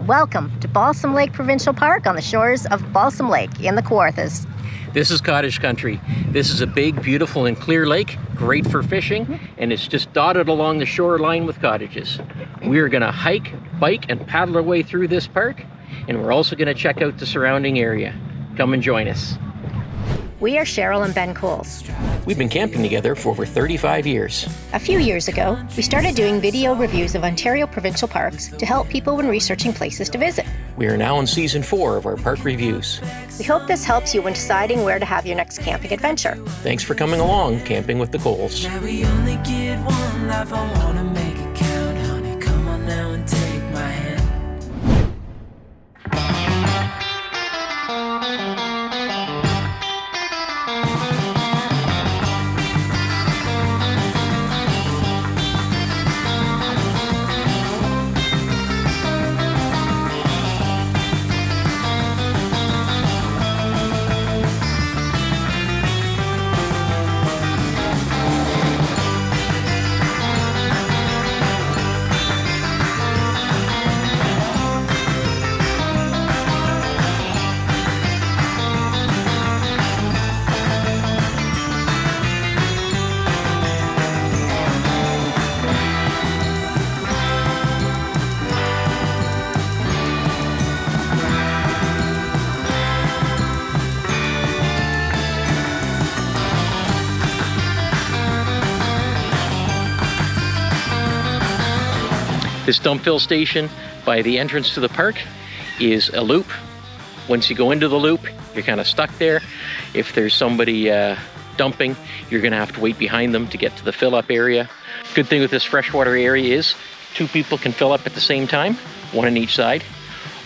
Welcome to Balsam Lake Provincial Park on the shores of Balsam Lake in the Kawarthas. This is cottage country. This is a big, beautiful and clear lake, great for fishing, and it's just dotted along the shoreline with cottages. We're gonna hike, bike, and paddle our way through this park, and we're also gonna check out the surrounding area. Come and join us. We are Cheryl and Ben Coles. We've been camping together for over 35 years. A few years ago, we started doing video reviews of Ontario provincial parks to help people when researching places to visit. We are now in season 4 of our park reviews. We hope this helps you when deciding where to have your next camping adventure. Thanks for coming along, Camping with the Coles. Now we only get one life, I wanna make it count, honey. Come on now and take my hand. This dump fill station by the entrance to the park is a loop. Once you go into the loop, you're kind of stuck there. If there's somebody dumping, you're gonna have to wait behind them to get to the fill up area. Good thing with this freshwater area is 2 people can fill up at the same time, 1 on each side.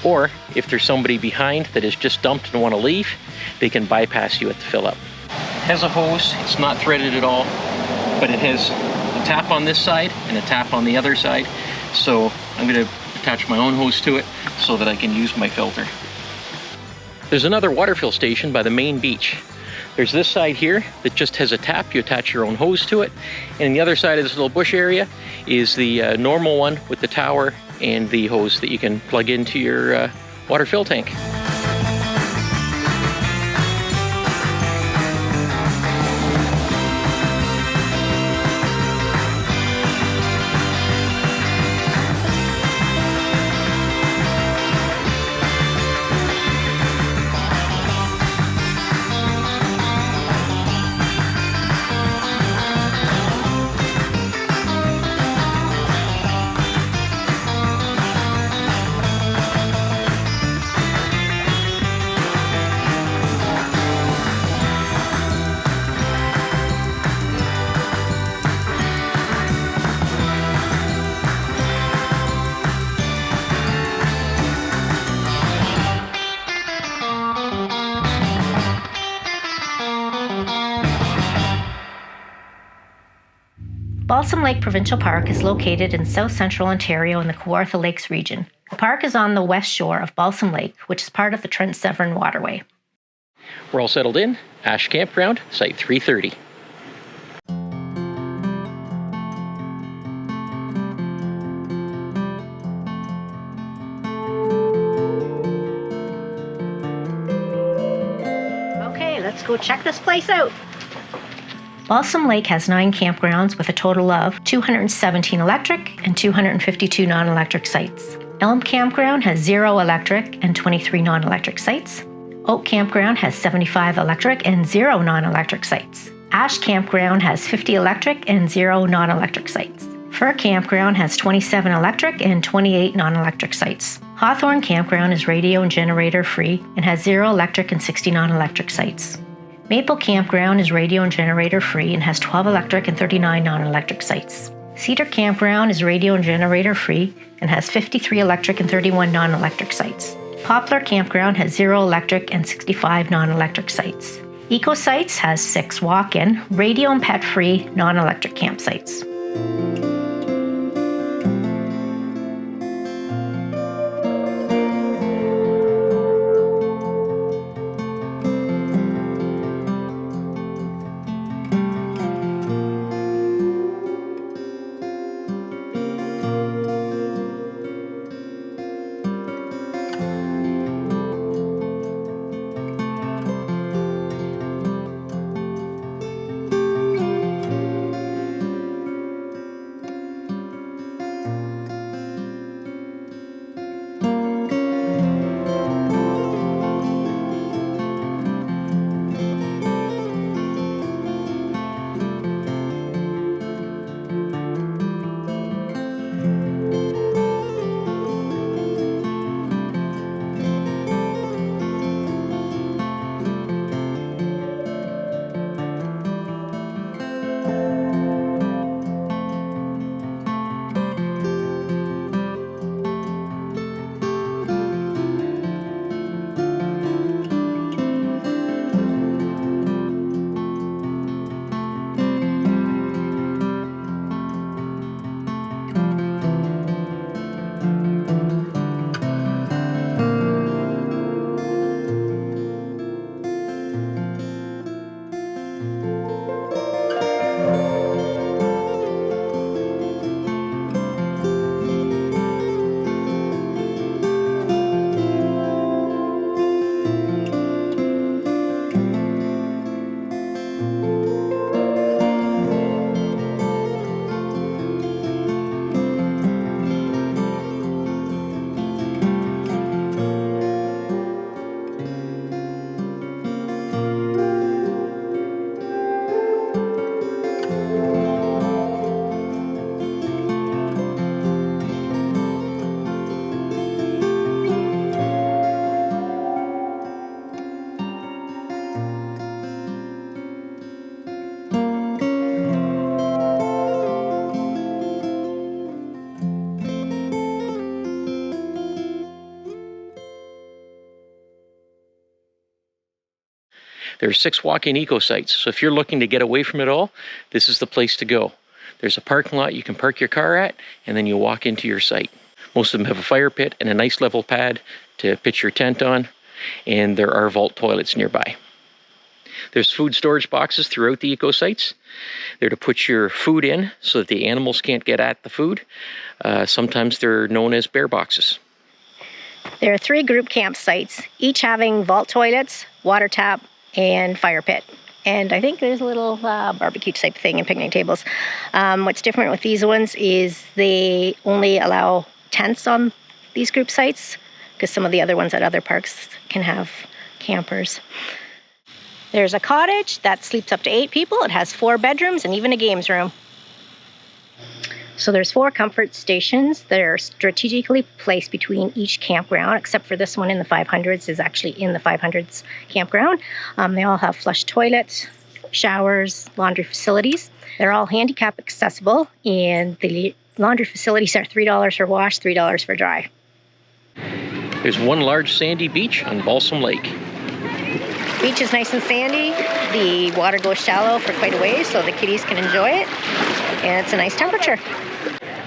Or if there's somebody behind that has just dumped and want to leave, they can bypass you at the fill up. It has a hose, it's not threaded at all, but it has a tap on this side and a tap on the other side. So I'm going to attach my own hose to it so that I can use my filter. There's another water fill station by the main beach. There's this side here that just has a tap. You attach your own hose to it. And the other side of this little bush area is the normal one with the tower and the hose that you can plug into your water fill tank. Balsam Lake Provincial Park is located in south-central Ontario in the Kawartha Lakes region. The park is on the west shore of Balsam Lake, which is part of the Trent Severn Waterway. We're all settled in. Ash Campground, Site 330. Okay, let's go check this place out. Balsam Lake has 9 campgrounds with a total of 217 electric and 252 non-electric sites. Elm Campground has 0 electric and 23 non-electric sites. Oak Campground has 75 electric and 0 non-electric sites. Ash Campground has 50 electric and 0 non-electric sites. Fir Campground has 27 electric and 28 non-electric sites. Hawthorne Campground is radio and generator free and has 0 electric and 60 non-electric sites. Maple Campground is radio and generator free and has 12 electric and 39 non-electric sites. Cedar Campground is radio and generator free and has 53 electric and 31 non-electric sites. Poplar Campground has 0 electric and 65 non-electric sites. Eco Sites has 6 walk-in, radio and pet-free non-electric campsites. There are 6 walk-in eco sites, so if you're looking to get away from it all, this is the place to go. There's a parking lot you can park your car at, and then you walk into your site. Most of them have a fire pit and a nice level pad to pitch your tent on, and there are vault toilets nearby. There's food storage boxes throughout the eco sites. They're to put your food in so that the animals can't get at the food. Sometimes they're known as bear boxes. There are 3 group campsites, each having vault toilets, water tap, and fire pit. And I think there's a little barbecue type thing and picnic tables. What's different with these ones is they only allow tents on these group sites, because some of the other ones at other parks can have campers. There's a cottage that sleeps up to 8 people. It has 4 bedrooms and even a games room. So there's 4 comfort stations that are strategically placed between each campground, except for this one in the 500s is actually in the 500s campground. They all have flush toilets, showers, laundry facilities. They're all handicap accessible, and the laundry facilities are $3 for wash, $3 for dry. There's one large sandy beach on Balsam Lake. Beach is nice and sandy. The water goes shallow for quite a ways, so the kiddies can enjoy it. And it's a nice temperature.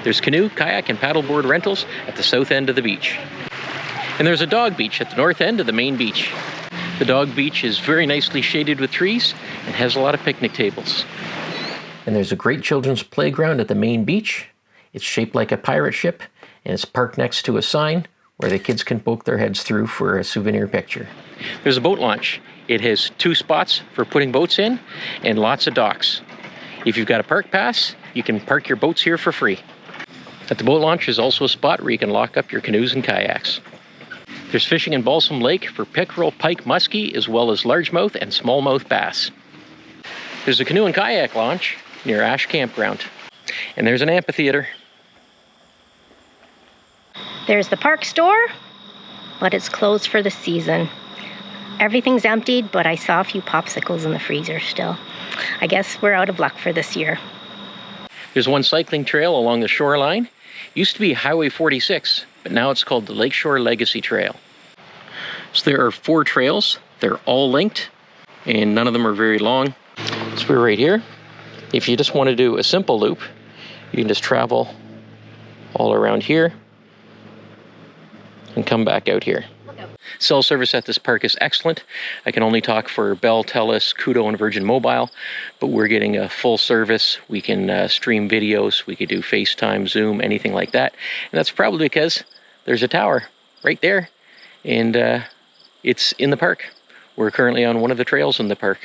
There's canoe, kayak, and paddleboard rentals at the south end of the beach. And there's a dog beach at the north end of the main beach. The dog beach is very nicely shaded with trees and has a lot of picnic tables. And there's a great children's playground at the main beach. It's shaped like a pirate ship, and it's parked next to a sign where the kids can poke their heads through for a souvenir picture. There's a boat launch. It has 2 spots for putting boats in and lots of docks. If you've got a park pass, you can park your boats here for free. At the boat launch is also a spot where you can lock up your canoes and kayaks. There's fishing in Balsam Lake for pickerel, pike, muskie, as well as largemouth and smallmouth bass. There's a canoe and kayak launch near Ash Campground. And there's an amphitheater. There's the park store, but it's closed for the season. Everything's emptied, but I saw a few popsicles in the freezer still. I guess we're out of luck for this year. There's one cycling trail along the shoreline. It used to be Highway 46, but now it's called the Lakeshore Legacy Trail. So there are 4 trails. They're all linked, and none of them are very long. So we're right here. If you just want to do a simple loop, you can just travel all around here and come back out here. Cell service at this park is excellent. I can only talk for Bell, Telus, Koodo, and Virgin Mobile, but we're getting a full service. We can stream videos, we could do FaceTime, Zoom, anything like that. And that's probably because there's a tower right there, and it's in the park. We're currently on one of the trails in the park.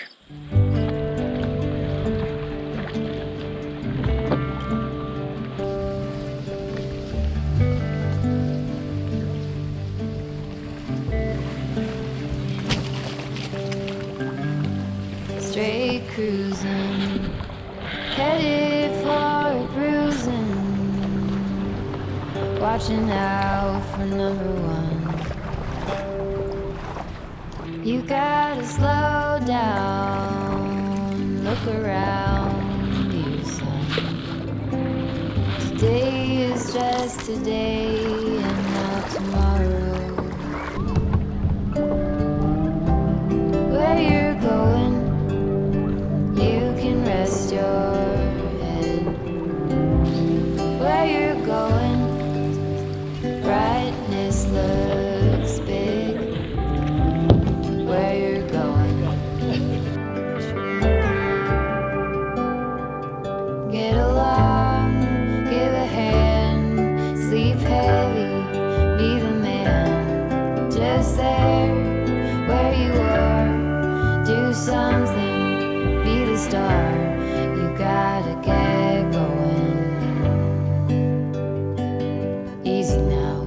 Straight cruising, headed for a bruising, watching out for number 1. You gotta slow down, look around you, son. Today is just today and not tomorrow. Where you're going, you can rest your head. Where you're going, brightness looks big. Where you're going, get along, give a hand, sleep heavy, be the man. Just there, where you are, do something, be the star. You gotta get going. Easy now,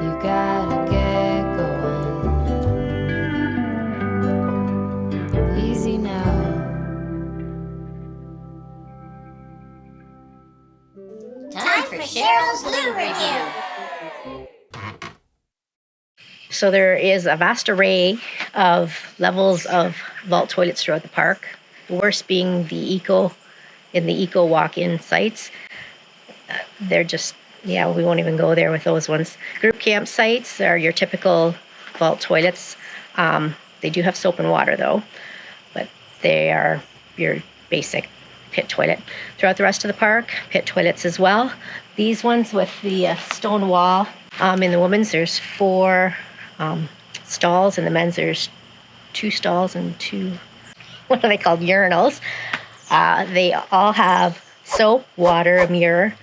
you gotta get going. Easy now. Time for Cheryl's Loo Review. So there is a vast array of levels of vault toilets throughout the park. The worst being the eco walk-in sites. They're just, yeah, we won't even go there with those ones. Group campsites are your typical vault toilets. They do have soap and water though, but they are your basic pit toilet. Throughout the rest of the park, pit toilets as well. These ones with the stone wall. In the women's, there's 4 stalls. In the men's, there's 2 stalls and 2, what are they called, urinals. They all have soap, water, a mirror,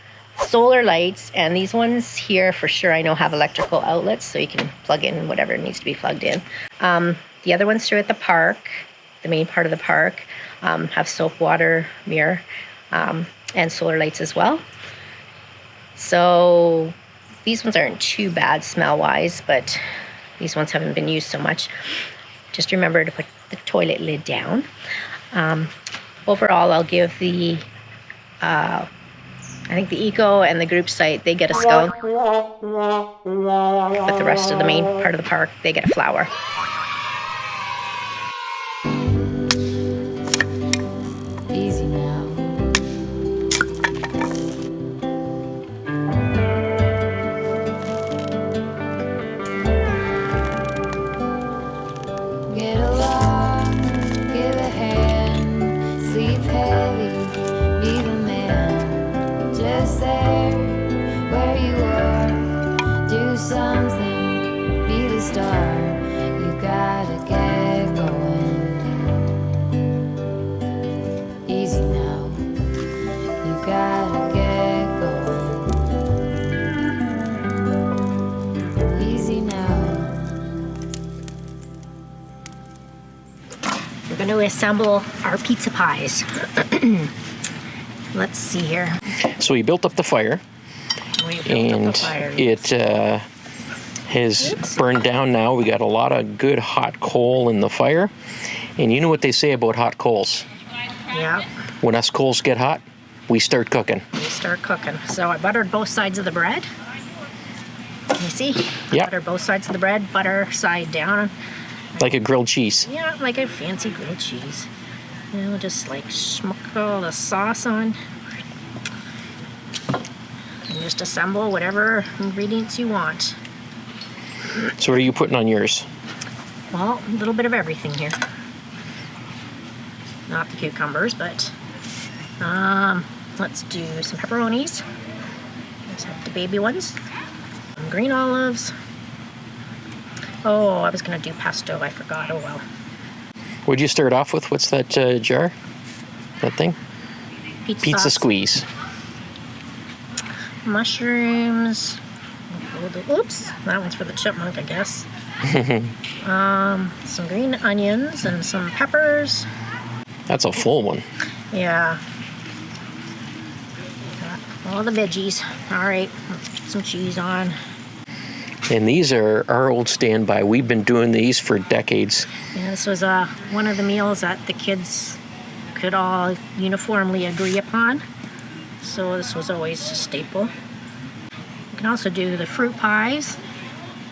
solar lights, and these ones here for sure I know have electrical outlets, so you can plug in whatever needs to be plugged in. The other ones throughout the park, the main part of the park, have soap, water, mirror, and solar lights as well. So these ones aren't too bad smell-wise, but these ones haven't been used so much. Just remember to put the toilet lid down. Overall, I'll give the, I think the eco and the group site, they get a skull. But the rest of the main part of the park, they get a flower. Easy now. Get along, give a hand, sleep heavy, be the man. Just there, where you are, do something, be the star. You gotta get going. Easy now, you gotta get going. Easy now. We're going to assemble our pizza pies. Let's see here. So we built up the fire, We built and up the fire. it has burned down now. We got a lot of good hot coal in the fire. And you know what they say about hot coals? Yeah, When us coals get hot, we start cooking. we start cooking. So I buttered both sides of the bread. Can you see? Yeah. Butter both sides of the bread, butter side down. Like a grilled cheese. Yeah, like a fancy grilled cheese. And we'll just like smuck all the sauce on. And just assemble whatever ingredients you want. So what are you putting on yours? Well, a little bit of everything here. Not the cucumbers, but let's do some pepperonis. Let's have the baby ones. Some green olives. Oh, I was gonna do pesto, I forgot, oh well. What'd you start off with? What's that jar? That thing? Pizza sauce. squeeze. Mushrooms. Oops, that one's for the chipmunk, I guess. Some green onions and some peppers. That's a full one. Yeah. Got all the veggies. All right, let's put some cheese on. And these are our old standby. We've been doing these for decades. Yeah, this was one of the meals that the kids could all uniformly agree upon. So this was always a staple. You can also do the fruit pies.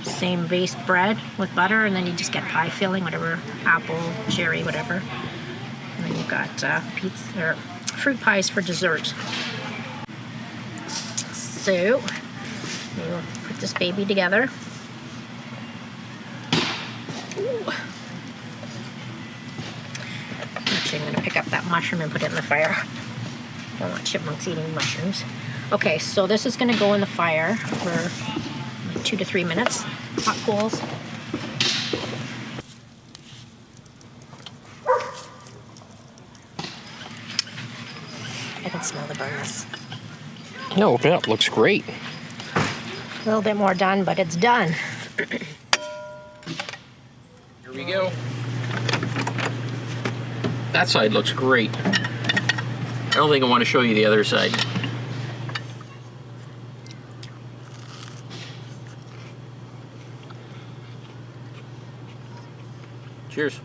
Same base bread with butter, and then you just get pie filling, whatever, apple, cherry, whatever. And then you've got pizza or fruit pies for dessert. So we'll put this baby together. Ooh. Actually, I'm going to pick up that mushroom and put it in the fire. I don't want chipmunks eating mushrooms. Okay, so this is going to go in the fire for like 2 to 3 minutes. Hot coals. I can smell the burns. No, open it up. Looks great. A little bit more done, but it's done. Here we go. That side looks great. I don't think I want to show you the other side. Cheers.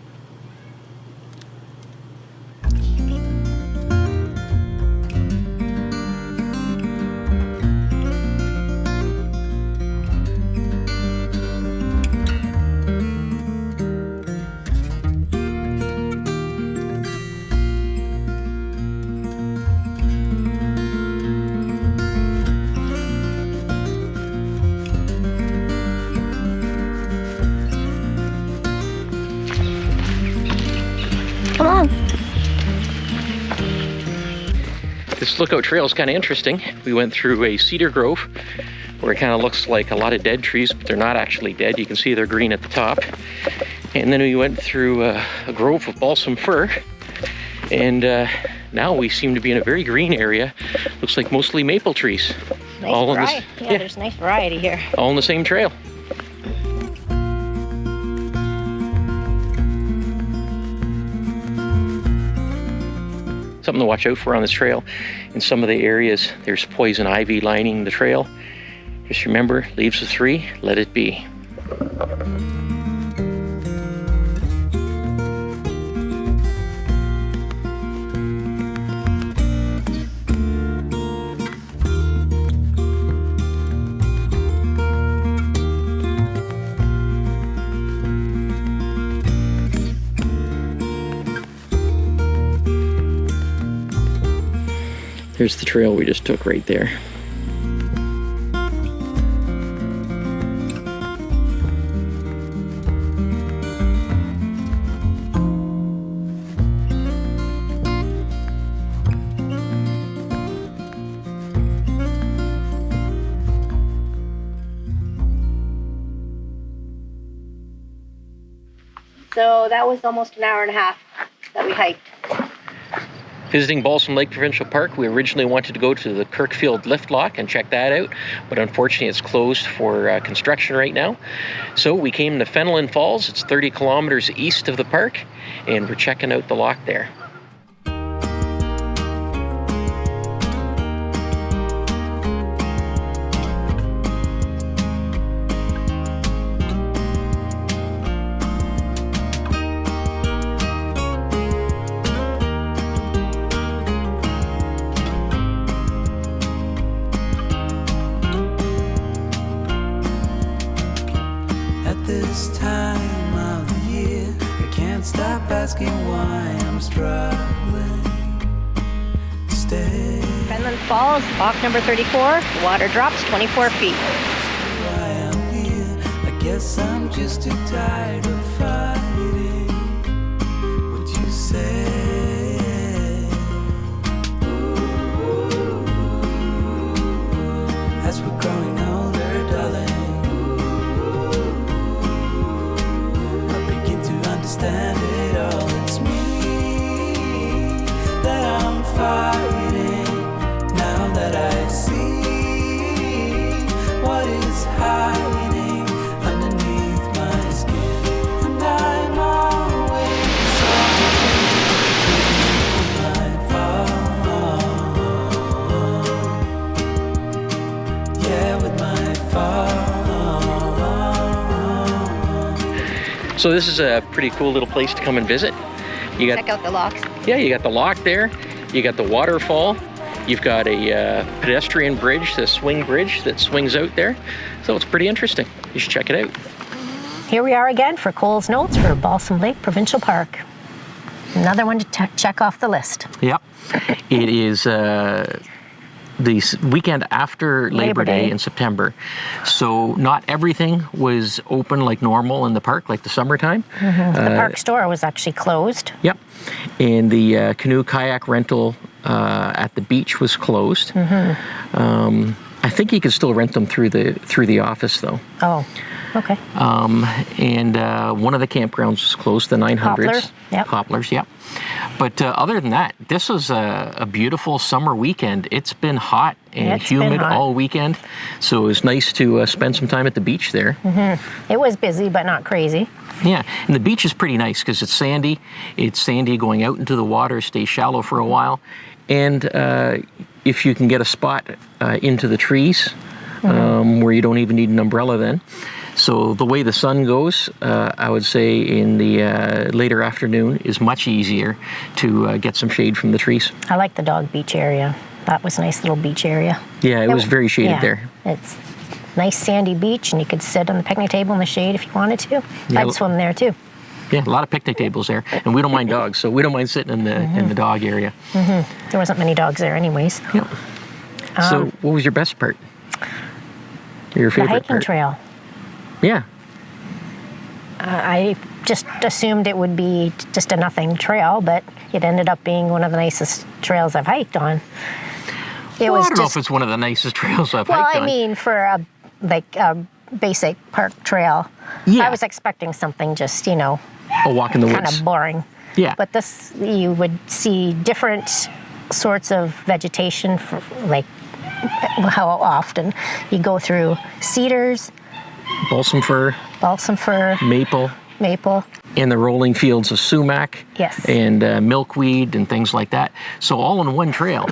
This lookout trail is kind of interesting. We went through a cedar grove where it kind of looks like a lot of dead trees, but they're not actually dead. You can see they're green at the top. And then we went through a grove of balsam fir, and now we seem to be in a very green area. Looks like mostly maple trees. Nice all in variety. this, Yeah, there's nice variety here. all on the same trail. Something to watch out for on this trail. In some of the areas, there's poison ivy lining the trail. Just remember, leaves of 3, let it be. Here's the trail we just took right there. So that was almost an hour and a half that we hiked. Visiting Balsam Lake Provincial Park, we originally wanted to go to the Kirkfield lift lock and check that out, but unfortunately it's closed for construction right now. So we came to Fenelon Falls. It's 30 kilometers east of the park, and we're checking out the lock there. This time of the year, I can't stop asking why I'm struggling to stay. Fenelon Falls, walk number 34. The water drops 24 feet. Why I'm here, I guess I'm just too tired of fighting what you say. As we're growing older, darling, understand it all. It's me that I'm fighting. Now that I see what is hiding underneath my skin, and I'm always sorry. Yeah, with my fall. So this is a pretty cool little place to come and visit. You got, Check out the locks. yeah, you got the lock there. You got the waterfall. You've got a pedestrian bridge, the swing bridge that swings out there. So it's pretty interesting. You should check it out. Here we are again for Cole's notes for Balsam Lake Provincial Park. Another one to check off the list. Yep. It is the weekend after Labor Day in September. So not everything was open like normal in the park, like the summertime. The park store was actually closed. Yep. And the canoe kayak rental at the beach was closed. I think you can still rent them through the office though. Oh, okay. And one of the campgrounds was closed, the 900s. Poplars, yep. Poplars, yep. But other than that, this was a beautiful summer weekend. It's been hot and humid all weekend, so it was nice to spend some time at the beach there. It was busy, but not crazy. Yeah, and the beach is pretty nice because it's sandy. It's sandy going out into the water, stays shallow for a while. And if you can get a spot into the trees where you don't even need an umbrella then. So the way the sun goes, I would say in the later afternoon is much easier to get some shade from the trees. I like the dog beach area. That was a nice little beach area. Yeah, it was very shaded there. It's nice sandy beach, and you could sit on the picnic table in the shade if you wanted to. Yeah, I'd swim there too. Yeah, a lot of picnic tables there, and we don't mind dogs, so we don't mind sitting in the dog area. There wasn't many dogs there anyways. Yep. So what was your best part? Your favorite The hiking part? trail. Yeah. I just assumed it would be just a nothing trail, but it ended up being one of the nicest trails I've hiked on. It Well, was I don't know just, if it's one of the nicest trails I've well, hiked I on. mean, for a basic park trail, Yeah. I was expecting something just, you know, A walk in the kind woods. of boring. Yeah. But this, you would see different sorts of vegetation, for, like how often you go through cedars, Balsam fir, balsam fir, maple, maple. and the rolling fields of sumac. Yes. And milkweed and things like that. So all in one trail.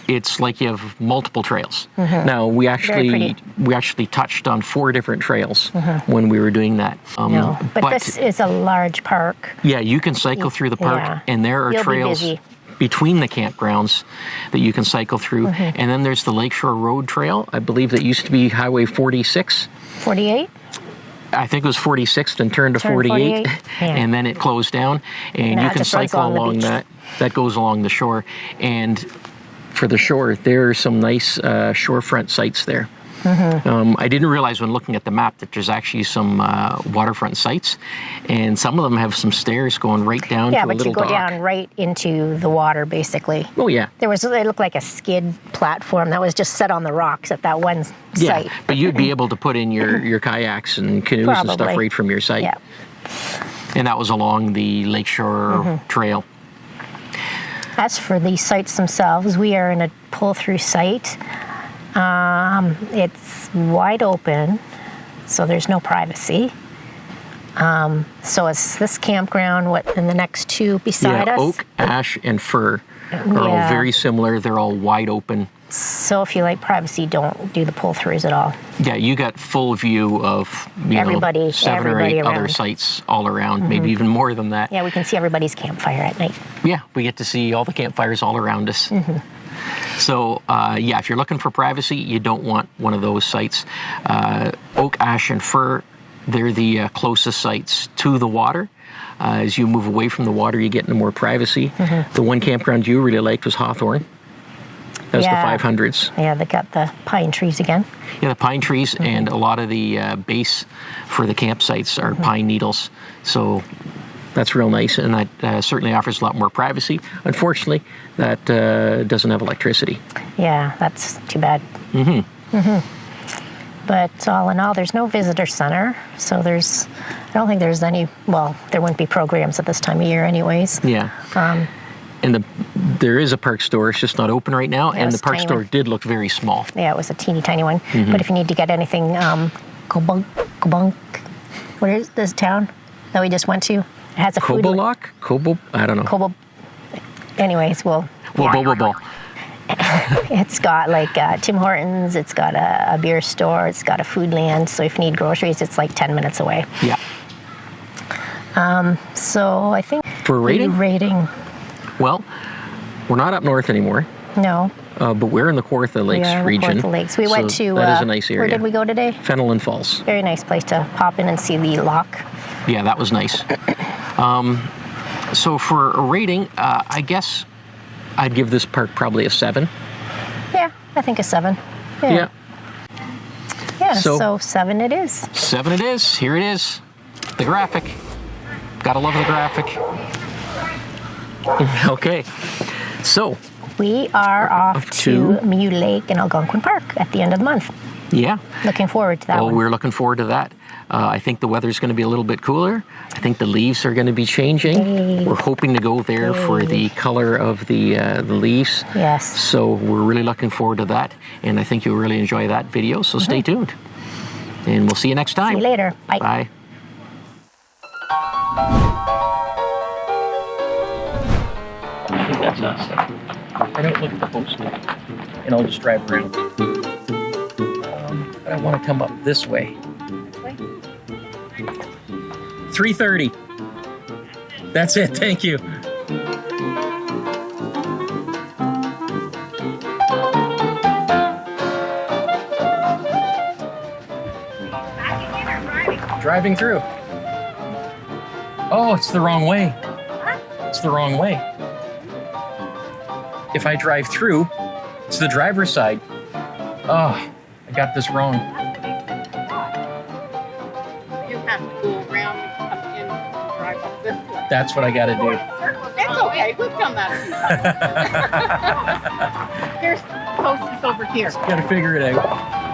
It's like you have multiple trails. Now we pretty. actually touched on 4 different trails when we were doing that. No, but this is a large park. Yeah, you can cycle through the park, Yeah. and there are You'll be trails busy. between the campgrounds that you can cycle through. And then there's the Lakeshore Road Trail. I believe that used to be Highway 46. 48? I think it was 46, then turned to Turned 48, 48, yeah. and then it closed down. And Now you it can just runs cycle along the along beach. that. That goes along the shore. And for the shore, there are some nice shorefront sites there. I didn't realize when looking at the map that there's actually some waterfront sites, and some of them have some stairs going right down Yeah, to a but little you go dock. down right into the water, basically. Oh yeah. It looked like a skid platform that was just set on the rocks at that one Yeah, site. but you'd be able to put in your kayaks and canoes and stuff Probably. right from your site. Yeah. And that was along the Lakeshore Trail. As for the sites themselves, we are in a pull-through site. It's wide open, so there's no privacy. So it's this campground, and the next 2 beside us. Oak, ash, and fir are all Yeah. very similar. They're all wide open. So if you like privacy, don't do the pull-throughs at all. Yeah, you got full view of Everybody- 7 or 8 everybody other around. sites all around, maybe even more than that. Yeah, we can see everybody's campfire at night. Yeah, we get to see all the campfires all around us. So, yeah, if you're looking for privacy, you don't want one of those sites. Oak, ash, and fir, they're the closest sites to the water. As you move away from the water, you get into more privacy. The one campground you really liked was Hawthorne. That was Yeah. the 500s. Yeah, they got the pine trees again. Yeah, the pine trees, and a lot of the base for the campsites are pine needles. So that's real nice, and that certainly offers a lot more privacy. Unfortunately, that doesn't have electricity. Yeah, that's too bad. But all in all, there's no visitor center, so I don't think there's any, well, there wouldn't be programs at this time of year anyways. Yeah. And there is a park store. It's just not open right now, and the it's park tiny store one. did look very small. Yeah, it was a teeny tiny one. But if you need to get anything, Kobunk, what is this town that we just went to? It has a food. Kobo? I don't know. Kobo. Anyways, Well, Bobo Ball. it's got like Tim Hortons, it's got a beer store, it's got a food land. So if you need groceries, it's like 10 minutes away. Yeah. So I think For rating? rating, Well, we're not up north anymore, no. but we're in the Kawartha We Lakes are in the region. Kawartha Lakes. We went so to. That is a nice area. Where did we go today? Fenelon Falls. Very nice place to hop in and see the lock. Yeah, that was nice. So for a rating, I guess I'd give this park probably a 7. Yeah, I think a 7. Yeah. Yeah, So- so 7 it is. 7 it is. Here it is. The graphic. Gotta love the graphic. Okay. So, We are off to- to Mew Lake and Algonquin Park at the end of the month. yeah. Looking forward to that Well, one. we're looking forward to that. I think the weather's going to be a little bit cooler. I think the leaves are going to be changing. Hey. We're hoping to go there for the color of the leaves. Yes. So we're really looking forward to that, and I think you'll really enjoy that video. So stay tuned, and we'll see you next time. See you later. Bye. Bye. I think that's us. I don't look at the postman, and I'll just drive around. But I want to come up this way. 3:30. That's it. Thank you. Driving through. Oh, it's the wrong way. It's the wrong way. If I drive through, it's the driver's side. Oh, I got this wrong. You have to go around and come in and drive up this way. That's what I got to do. That's okay. We've done that a few times. There's posts over here. Gotta figure it out.